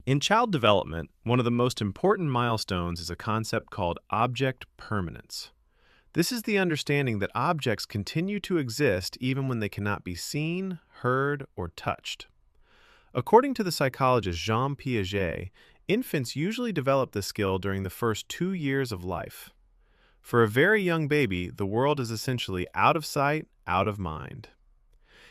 In child development, one of the most important milestones is a concept called object permanence. This is the understanding that objects continue to exist even when they cannot be seen, heard, or touched. According to the psychologist Jean Piaget, infants usually develop this skill during the first 2 years of life. For a very young baby, the world is essentially out of sight, out of mind.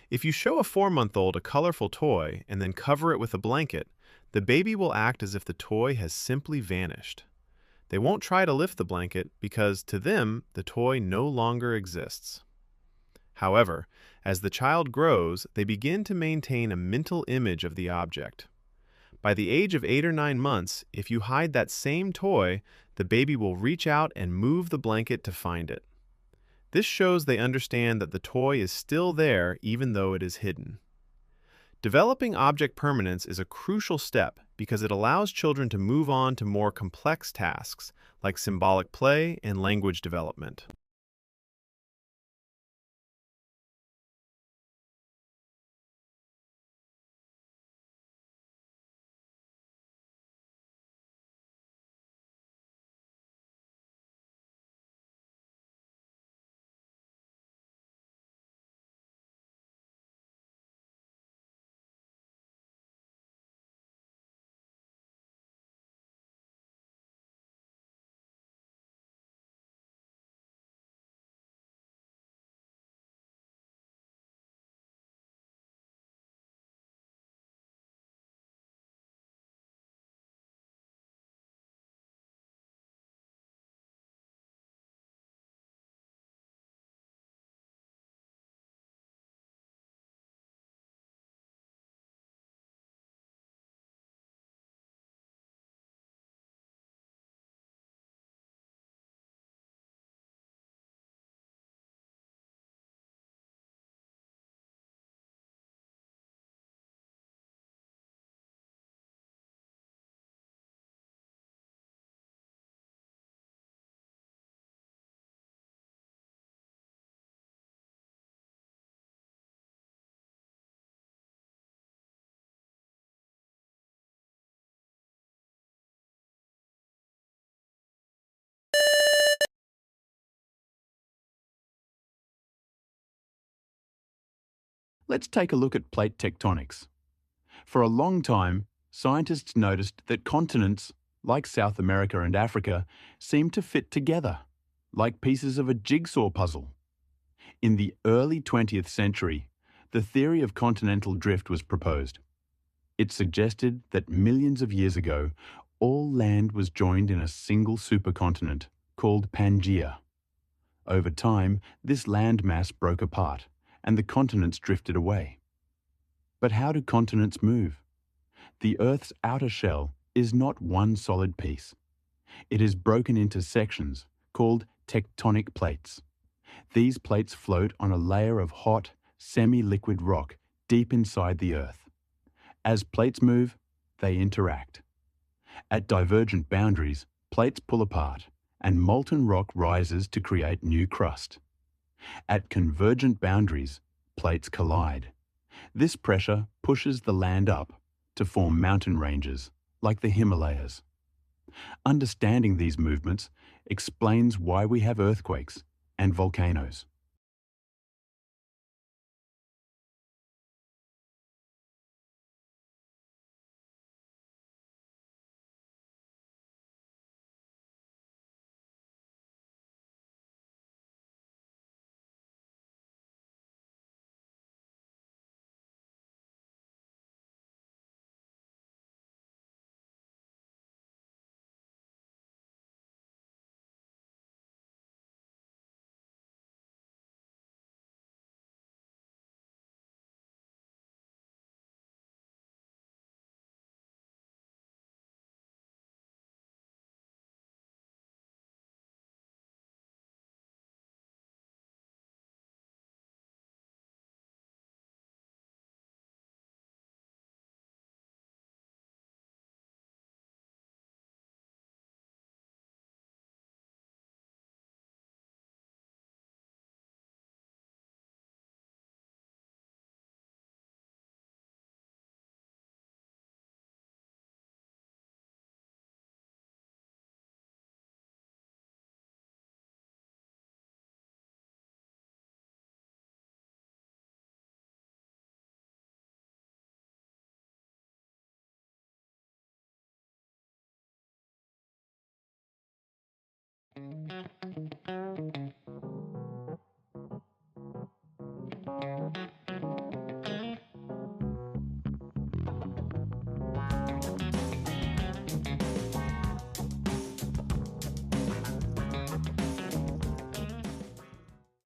If you show a 4-month-old a colorful toy and then cover it with a blanket, the baby will act as if the toy has simply vanished. They won't try to lift the blanket because, to them, the toy no longer exists. However, as the child grows, they begin to maintain a mental image of the object. By the age of 8 or 9 months, if you hide that same toy, the baby will reach out and move the blanket to find it. This shows they understand that the toy is still there even though it is hidden. Developing object permanence is a crucial step because it allows children to move on to more complex tasks like symbolic play and language development. Let's take a look at plate tectonics. For a long time, scientists noticed that continents, like South America and Africa, seemed to fit together, like pieces of a jigsaw puzzle. In the early 20th century, the theory of continental drift was proposed. It suggested that millions of years ago, all land was joined in a single supercontinent called Pangaea. Over time, this landmass broke apart, and the continents drifted away. But how do continents move? The Earth's outer shell is not one solid piece. It is broken into sections called tectonic plates. These plates float on a layer of hot, semi-liquid rock deep inside the Earth. As plates move, they interact. At divergent boundaries, plates pull apart, and molten rock rises to create new crust. At convergent boundaries, plates collide. This pressure pushes the land up to form mountain ranges, like the Himalayas. Understanding these movements explains why we have earthquakes and volcanoes.